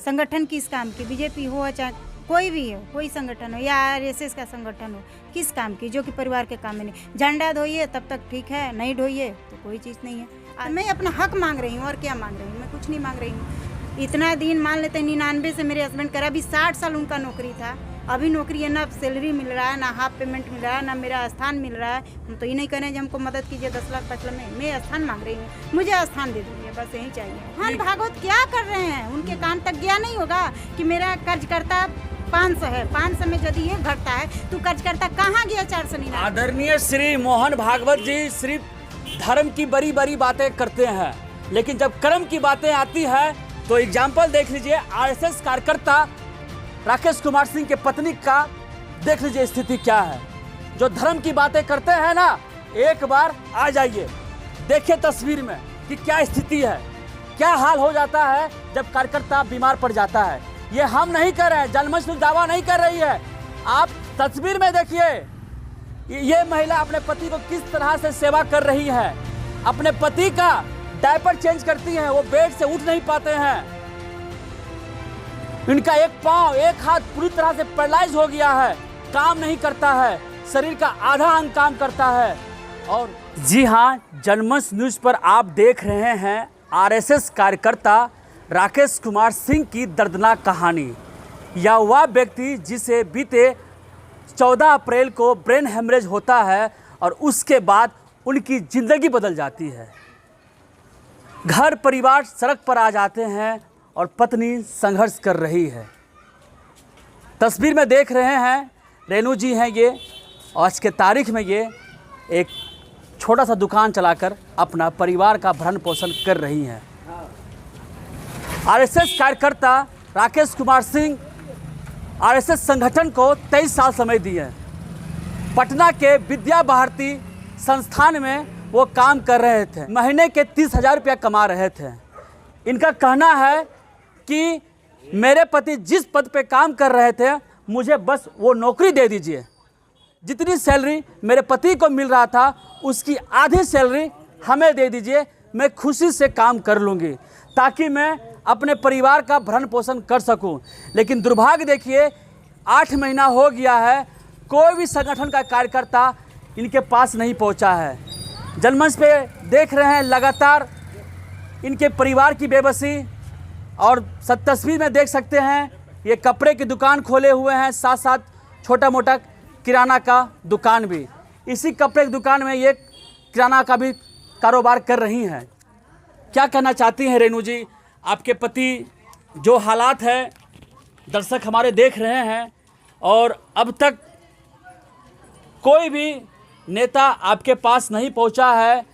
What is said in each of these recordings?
संगठन किस काम की, बीजेपी हो चाहे कोई भी हो, कोई संगठन हो या आरएसएस का संगठन हो, किस काम की, जो कि परिवार के काम में नहीं। झंडा ढोइए तब तक ठीक है, नहीं ढोइए तो कोई चीज़ नहीं है। मैं अपना हक मांग रही हूँ और क्या मांग रही हूँ, मैं कुछ नहीं मांग रही हूँ। इतना दिन मान लेते हैं 99 से मेरे हस्बैंड करा, अभी 60 साल उनका नौकरी था, अभी नौकरी है ना सैलरी मिल रहा है, ना हाफ पेमेंट मिल रहा है, ना मेरा स्थान मिल रहा है। हम तो ये नहीं कह रहे हैं कि हमको मदद कीजिए 10 लाख 5 लाख में, मैं स्थान मांग रही हूँ, मुझे स्थान दे दीजिए, बस यही चाहिए। मोहन भागवत क्या कर रहे हैं, उनके कान तक गया नहीं होगा कि मेरा कर्जकर्ता 500 है, 500 में यदि ये घटता है तो कर्जकर्ता कहाँ गया 499। आदरणीय श्री मोहन भागवत जी सिर्फ धर्म की बड़ी बड़ी बातें करते हैं, लेकिन जब कर्म की बातें आती है तो एग्जाम्पल देख लीजिए। आरएसएस कार्यकर्ता राकेश कुमार सिंह के पत्नी का देख लीजिए स्थिति क्या है। जो धर्म की बातें करते हैं ना, एक बार आ जाइए, देखिए तस्वीर में कि क्या स्थिति है, क्या हाल हो जाता है जब कार्यकर्ता बीमार पड़ जाता है। ये हम नहीं कर रहे हैं, जनमंच दावा नहीं कर रही है। आप तस्वीर में देखिए, ये महिला अपने पति को किस तरह से सेवा कर रही है। अपने पति का डायपर चेंज करती हैं, वो बेड से उठ नहीं पाते हैं, इनका एक पांव एक हाथ पूरी तरह से पैरालाइज हो गया है, काम नहीं करता है, शरीर का आधा अंग काम करता है। और जी हाँ, जनमंच न्यूज पर आप देख रहे हैं आरएसएस कार्यकर्ता राकेश कुमार सिंह की दर्दनाक कहानी। यह वह व्यक्ति जिसे बीते 14 अप्रैल को ब्रेन हेमरेज होता है और उसके बाद उनकी ज़िंदगी बदल जाती है। घर परिवार सड़क पर आ जाते हैं और पत्नी संघर्ष कर रही है। तस्वीर में देख रहे हैं रेणु जी हैं ये, आज के तारीख में ये एक छोटा सा दुकान चलाकर अपना परिवार का भरण पोषण कर रही हैं। आरएसएस कार्यकर्ता राकेश कुमार सिंह आरएसएस संगठन को 23 साल समय दिए। पटना के विद्या भारती संस्थान में वो काम कर रहे थे, महीने के 30,000 रुपया कमा रहे थे। इनका कहना है कि मेरे पति जिस पद पे काम कर रहे थे, मुझे बस वो नौकरी दे दीजिए। जितनी सैलरी मेरे पति को मिल रहा था उसकी आधी सैलरी हमें दे दीजिए, मैं खुशी से काम कर लूँगी ताकि मैं अपने परिवार का भरण पोषण कर सकूं। लेकिन दुर्भाग्य देखिए, 8 महीना हो गया है, कोई भी संगठन का कार्यकर्ता इनके पास नहीं पहुंचा है। जनमंच पे देख रहे हैं लगातार इनके परिवार की बेबसी। और सब तस्वीर में देख सकते हैं, ये कपड़े की दुकान खोले हुए हैं, साथ साथ छोटा मोटा किराना का दुकान भी। इसी कपड़े की दुकान में ये किराना का भी कारोबार कर रही हैं। क्या कहना चाहती हैं रेणु जी, आपके पति जो हालात है, दर्शक हमारे देख रहे हैं, और अब तक कोई भी नेता आपके पास नहीं पहुंचा है।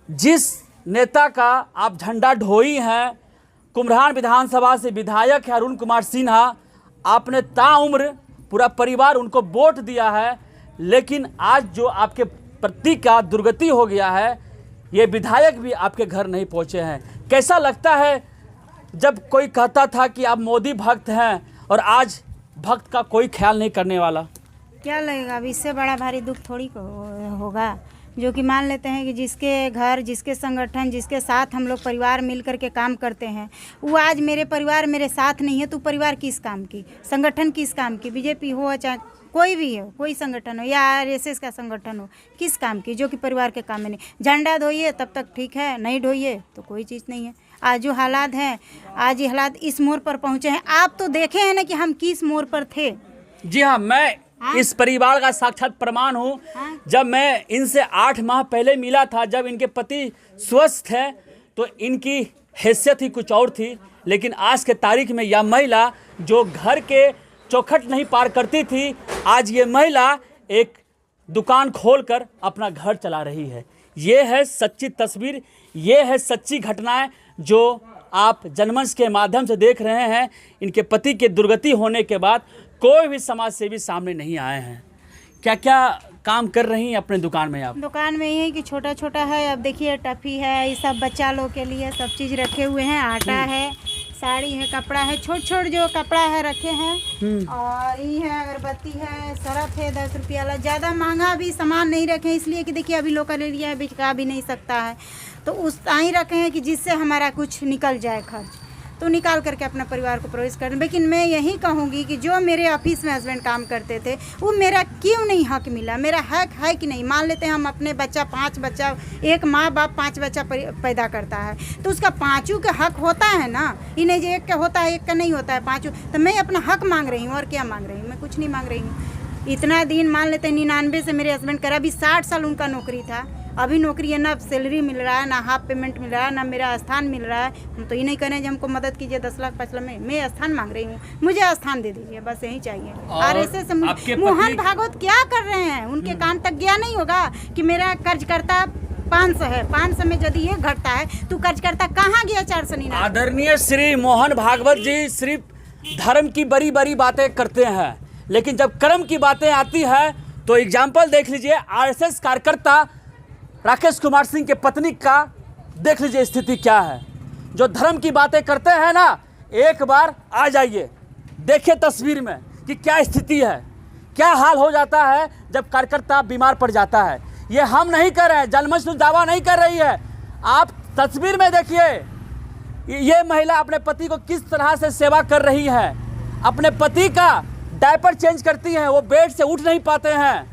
जिस नेता का आप झंडा ढोई हैं, कुम्हरान विधानसभा से विधायक है अरुण कुमार सिन्हा, आपने ताउम्र पूरा परिवार उनको वोट दिया है, लेकिन आज जो आपके पति का दुर्गति हो गया है, ये विधायक भी आपके घर नहीं पहुंचे हैं। कैसा लगता है जब कोई कहता था कि आप मोदी भक्त हैं और आज भक्त का कोई ख्याल नहीं करने वाला? क्या लगेगा, अब इससे बड़ा भारी दुख थोड़ी होगा। जो कि मान लेते हैं कि जिसके घर, जिसके संगठन, जिसके साथ हम लोग परिवार मिल कर के काम करते हैं, वो आज मेरे परिवार मेरे साथ नहीं है, तो परिवार किस काम की, संगठन किस काम की, बीजेपी हो चाहे कोई भी हो, कोई संगठन हो या आरएसएस का संगठन हो, किस काम की, जो कि परिवार के काम में नहीं। झंडा ढोइए तब तक ठीक है, नहीं ढोइए तो कोई चीज़ नहीं है। आज जो हालात हैं, आज ये हालात इस मोड़ पर पहुँचे हैं। आप तो देखे हैं ना कि हम किस मोड़ पर थे। जी हाँ, मैं इस परिवार का साक्षात प्रमाण हूँ। जब मैं इनसे 8 माह पहले मिला था, जब इनके पति स्वस्थ थे, तो इनकी हैसियत ही कुछ और थी। लेकिन आज के तारीख में यह महिला जो घर के चौखट नहीं पार करती थी, आज ये महिला एक दुकान खोलकर अपना घर चला रही है। ये है सच्ची तस्वीर, ये है सच्ची घटनाएं जो आप जनमंच के माध्यम से देख रहे हैं। इनके पति के दुर्गति होने के बाद कोई भी समाज सेवी सामने नहीं आए हैं। क्या क्या काम कर रही हैं अपने दुकान में आप? दुकान में ये है कि छोटा छोटा है, अब देखिए टफी है, ये सब बच्चा लोग के लिए सब चीज़ रखे हुए हैं, आटा है, साड़ी है, कपड़ा है, छोट छोट जो कपड़ा है रखे हैं, और ये है अगरबत्ती है, सरफ है 10 रुपया वाला। ज़्यादा महंगा भी सामान नहीं रखे, इसलिए कि देखिए अभी लोकल एरिया है, बिका भी नहीं सकता है, तो उस ही रखे हैं कि जिससे हमारा कुछ निकल जाए खर्च। तो निकाल करके अपना परिवार को प्रवेश कर। लेकिन मैं यही कहूँगी कि जो मेरे ऑफिस में हस्बैंड काम करते थे वो मेरा क्यों नहीं हक मिला, मेरा हक है कि नहीं। मान लेते हैं हम अपने बच्चा 5 बच्चा, एक माँ बाप 5 बच्चा पैदा करता है तो उसका 5 का हक होता है ना, ये नहीं जो एक का होता है एक का नहीं होता है 5। तो मैं अपना हक मांग रही हूँ और क्या मांग रही हूँ, मैं कुछ नहीं मांग रही हूँ। इतना दिन मान लेते हैं 99 से मेरे हस्बैंड करा, अभी 60 साल उनका नौकरी था, अभी नौकरी है ना सैलरी मिल रहा है ना हाफ पेमेंट मिल रहा है ना मेरा स्थान मिल रहा है। हम तो ये नहीं कह रहे हैं कि हमको मदद कीजिए 10 लाख 5 लाख में, मैं स्थान मांग रही हूँ, मुझे स्थान दे दीजिए, बस यही चाहिए। RSS मोहन भागवत क्या कर रहे हैं, उनके कान तक गया नहीं होगा कि मेरा कर्जकर्ता 500 है, 500 में यदि ये घटता है तो कर्जकर्ता कहाँ गया 499। आदरणीय श्री मोहन भागवत जी सिर्फ धर्म की बड़ी बड़ी बातें करते हैं, लेकिन जब कर्म की बातें आती है तो एग्जाम्पल देख लीजिए। RSS कार्यकर्ता राकेश कुमार सिंह के पत्नी का देख लीजिए स्थिति क्या है। जो धर्म की बातें करते हैं ना, एक बार आ जाइए देखिए तस्वीर में कि क्या स्थिति है, क्या हाल हो जाता है जब कार्यकर्ता बीमार पड़ जाता है। ये हम नहीं कर रहे हैं, जनमंच दावा नहीं कर रही है, आप तस्वीर में देखिए ये महिला अपने पति को किस तरह से सेवा कर रही है। अपने पति का डायपर चेंज करती हैं, वो बेड से उठ नहीं पाते हैं,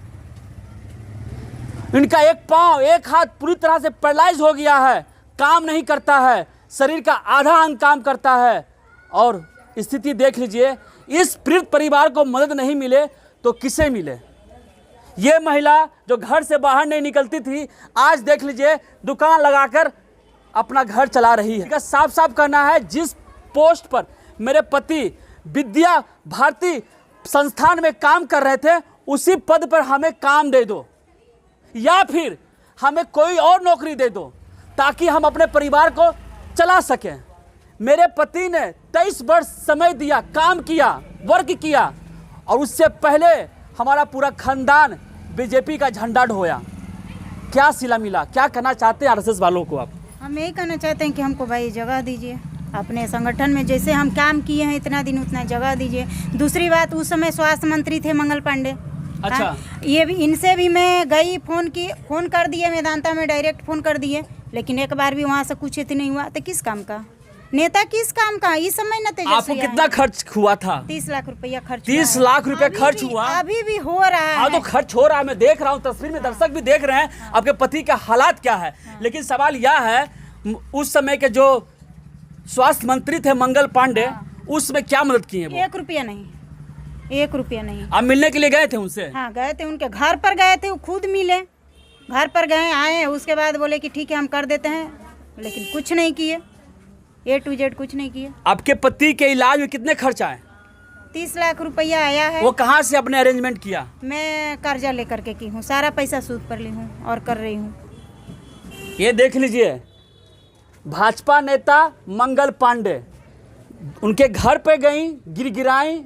इनका एक पांव एक हाथ पूरी तरह से पैरालाइज हो गया है, काम नहीं करता है, शरीर का आधा अंग काम करता है। और स्थिति देख लीजिए, इस पीड़ित परिवार को मदद नहीं मिले तो किसे मिले। ये महिला जो घर से बाहर नहीं निकलती थी, आज देख लीजिए दुकान लगाकर अपना घर चला रही है। साफ साफ कहना है, जिस पोस्ट पर मेरे पति विद्या भारती संस्थान में काम कर रहे थे उसी पद पर हमें काम दे दो, या फिर हमें कोई और नौकरी दे दो ताकि हम अपने परिवार को चला सकें। मेरे पति ने 23 वर्ष समय दिया, काम किया, वर्क किया, और उससे पहले हमारा पूरा खानदान बीजेपी का झंडा ढोया। क्या सिला मिला, क्या कहना चाहते हैं RSS वालों को आप? हम यही कहना चाहते हैं कि हमको भाई जगह दीजिए, अपने संगठन में जैसे हम काम किए हैं इतना दिन उतना जगह दीजिए। दूसरी बात, उस समय स्वास्थ्य मंत्री थे मंगल पांडे। अच्छा, ये भी इनसे भी मैं गई, फोन कर दिए, मेदांता में डायरेक्ट फोन कर दिए, लेकिन एक बार भी वहाँ से कुछ इतना नहीं हुआ। तो किस काम का नेता, किस काम का? इस समय न तेजस्वी। आपको कितना खर्च हुआ था? 30 लाख रुपया खर्च। 30 लाख रुपया खर्च हुआ, अभी भी हो रहा है। हाँ, तो खर्च हो रहा है, मैं देख रहा हूँ तस्वीर में, दर्शक भी देख रहे हैं आपके पति का हालात क्या है। लेकिन सवाल यह है, उस समय के जो स्वास्थ्य मंत्री थे मंगल पांडे, उसमें क्या मदद किए? 1 रुपया नहीं, 1 रुपया नहीं। आप मिलने के लिए गए थे उनसे? हाँ गए थे, उनके घर पर गए थे, वो खुद मिले, घर पर गए, आए, उसके बाद बोले कि ठीक है हम कर देते हैं, लेकिन कुछ नहीं किए, A to Z कुछ नहीं किए। आपके पति के इलाज में कितने खर्च आए? 30 लाख रुपया आया है। वो कहाँ से अपने अरेंजमेंट किया? मैं कर्जा लेकर के की हूँ, सारा पैसा सूद पर ली हूँ और कर रही हूँ। ये देख लीजिए, भाजपा नेता मंगल पांडे उनके घर पे गई, गिड़गिड़ाई,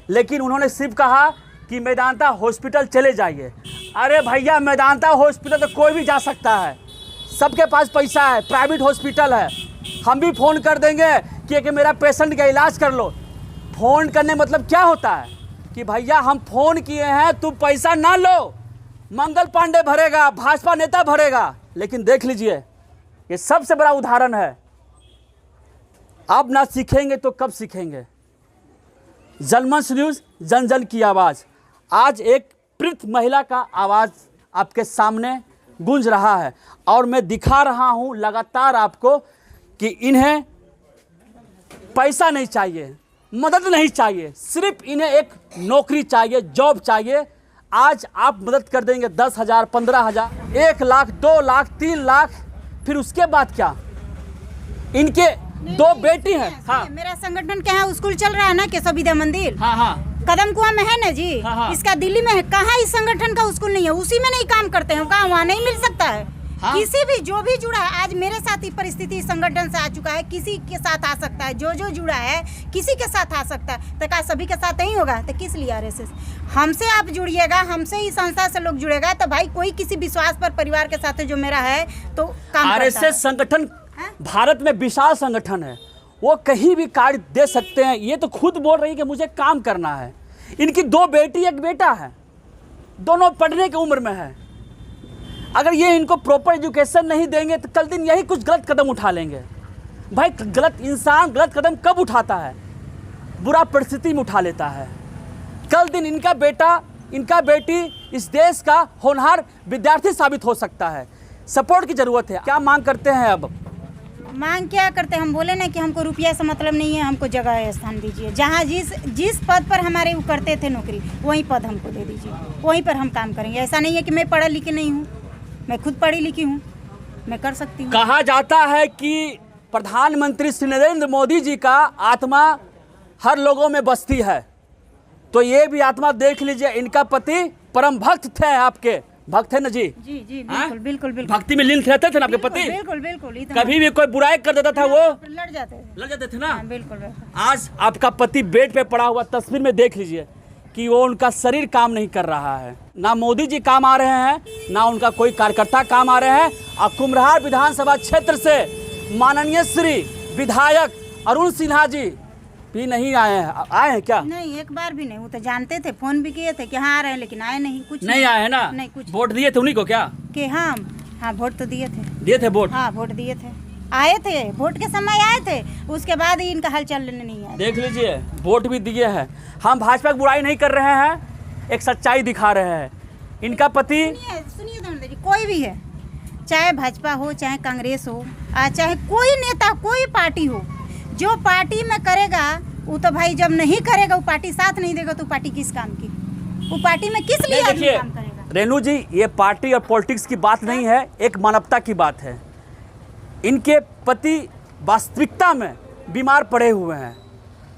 लेकिन उन्होंने सिर्फ कहा कि मेदांता हॉस्पिटल चले जाइए। अरे भैया, मेदांता हॉस्पिटल तो कोई भी जा सकता है, सबके पास पैसा है, प्राइवेट हॉस्पिटल है, हम भी फ़ोन कर देंगे कि मेरा पेशेंट का इलाज कर लो। फ़ोन करने मतलब क्या होता है कि भैया हम फ़ोन किए हैं, तुम पैसा ना लो, मंगल पांडे भरेगा, भाजपा नेता भरेगा। लेकिन देख लीजिए, ये सबसे बड़ा उदाहरण है। अब ना सीखेंगे तो कब सीखेंगे। जनमंच न्यूज़, जन जन की आवाज़। आज एक पीड़ित महिला का आवाज़ आपके सामने गूंज रहा है, और मैं दिखा रहा हूं लगातार आपको कि इन्हें पैसा नहीं चाहिए, मदद नहीं चाहिए, सिर्फ इन्हें एक नौकरी चाहिए, जॉब चाहिए। आज आप मदद कर देंगे 10,000, 15,000, 1 लाख, 2 लाख, 3 लाख, फिर उसके बाद क्या? इनके 2 बेटी हैं। हाँ, मेरा संगठन क्या है, स्कूल चल रहा है ना, केशव विद्या मंदिर। हाँ हाँ, कदम कुआं में है ना जी। हाँ। इसका दिल्ली में है, कहाँ इस संगठन का स्कूल नहीं है, उसी में नहीं काम करते हैं, कहाँ वहाँ नहीं मिल सकता है। हाँ? किसी भी जो भी जुड़ा है, आज मेरे साथ ही परिस्थिति इस संगठन से आ चुका है, किसी के साथ आ सकता है, जो जुड़ा है किसी के साथ आ सकता है, तो क्या सभी के साथ नहीं होगा? तो किस लिए RSS? हमसे आप जुड़िएगा, हमसे ही संस्था से लोग जुड़ेगा, तो भाई कोई किसी विश्वास पर परिवार के साथ जो मेरा है तो काम RSS संगठन भारत में विशाल संगठन है, वो कहीं भी कार्य दे सकते हैं। ये तो खुद बोल रही है कि मुझे काम करना है। इनकी 2 बेटी 1 बेटा है, दोनों पढ़ने की उम्र में है। अगर ये इनको प्रॉपर एजुकेशन नहीं देंगे तो कल दिन यही कुछ गलत कदम उठा लेंगे। भाई गलत इंसान गलत कदम कब उठाता है? बुरा परिस्थिति में उठा लेता है। कल दिन इनका बेटा इनका बेटी इस देश का होनहार विद्यार्थी साबित हो सकता है। सपोर्ट की जरूरत है। क्या मांग करते हैं अब? मांग क्या करते हैं? हम बोले ना कि हमको रुपया से मतलब नहीं है, हमको जगह स्थान दीजिए। जहाँ जिस पद पर हमारे वो करते थे नौकरी, वही पद हमको दे दीजिए, वहीं पर हम काम करेंगे। ऐसा नहीं है कि मैं पढ़ा लिखी नहीं हूँ, मैं खुद पढ़ी लिखी हूँ, मैं कर सकती हूँ। कहा जाता है कि प्रधानमंत्री श्री नरेंद्र मोदी जी का आत्मा हर लोगों में बसती है, तो ये भी आत्मा देख लीजिए। इनका पति परम भक्त थे, आपके भक्त है ना जी? जी जी बिल्कुल बिल्कुल बिल्कुल। भक्ति में लीन रहते थे ना आपके पति? बिल्कुल बिल्कुल। इतना कभी भी कोई बुराई कर देता था वो लड़ जाते थे ना? हाँ, बिल्कुल बिल्कुल। आज आपका पति बेड पे पड़ा हुआ, तस्वीर में देख लीजिए कि वो उनका शरीर काम नहीं कर रहा है। ना मोदी जी काम आ रहे हैं, ना उनका कोई कार्यकर्ता काम आ रहे हैं। और कुम्हरार विधानसभा क्षेत्र से माननीय श्री विधायक अरुण सिन्हा जी भी नहीं आए हैं। आए हैं क्या? नहीं, एक बार भी नहीं। वो तो जानते थे, फोन भी किए थे कि हाँ आ रहे हैं, लेकिन आए नहीं। कुछ नहीं आए हैं ना? नहीं कुछ। वोट दिए थे उन्हीं को क्या? कि हाँ वोट तो दिए थे वोट? हाँ वोट दिए थे, आए थे, वोट के समय आए थे, उसके बाद ही इनका हालचाल लेने नहीं आया। देख लीजिए, वोट भी दिए हैं। हम भाजपा की बुराई नहीं कर रहे हैं, एक सच्चाई दिखा रहे हैं। इनका पति सुनिए दमन जी, कोई भी है, चाहे भाजपा हो, चाहे कांग्रेस हो, चाहे कोई नेता, कोई पार्टी हो, जो पार्टी में करेगा वो तो भाई जब नहीं करेगा, वो पार्टी साथ नहीं देगा, तो पार्टी किस काम की? वो पार्टी में किस लिए आदमी काम करेगा? रेणु जी, ये पार्टी और पॉलिटिक्स की बात नहीं है, एक मानवता की बात है। इनके पति वास्तविकता में बीमार पड़े हुए हैं,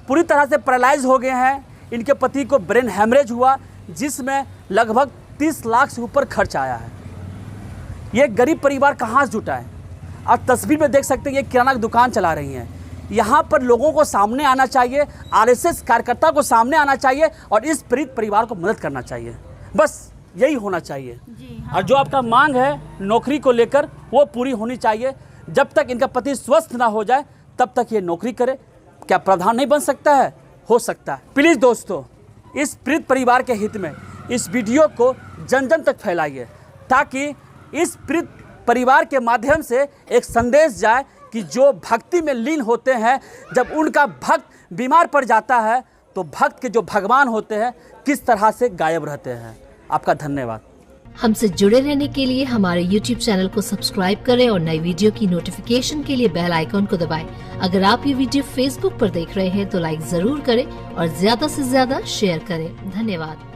पूरी तरह से पैरालाइज हो गए हैं। इनके पति को ब्रेन हैमरेज हुआ, जिसमें लगभग 30 लाख से ऊपर खर्च आया है। ये गरीब परिवार कहाँ से जुटा है? आप तस्वीर में देख सकते हैं, ये किराना की दुकान चला रही हैं। यहाँ पर लोगों को सामने आना चाहिए, आरएसएस कार्यकर्ता को सामने आना चाहिए और इस पीड़ित परिवार को मदद करना चाहिए। बस यही होना चाहिए जी हाँ। और जो आपका मांग है नौकरी को लेकर, वो पूरी होनी चाहिए। जब तक इनका पति स्वस्थ ना हो जाए, तब तक ये नौकरी करे। क्या प्रधान नहीं बन सकता है? हो सकता है। प्लीज़ दोस्तों, इस पीड़ित परिवार के हित में इस वीडियो को जन जन तक फैलाइए, ताकि इस पीड़ित परिवार के माध्यम से एक संदेश जाए कि जो भक्ति में लीन होते हैं, जब उनका भक्त बीमार पड़ जाता है, तो भक्त के जो भगवान होते हैं किस तरह से गायब रहते हैं। आपका धन्यवाद। हमसे जुड़े रहने के लिए हमारे YouTube चैनल को सब्सक्राइब करें और नई वीडियो की नोटिफिकेशन के लिए बेल आइकॉन को दबाएं। अगर आप ये वीडियो Facebook पर देख रहे हैं तो लाइक जरूर करें और ज्यादा से ज्यादा शेयर करें। धन्यवाद।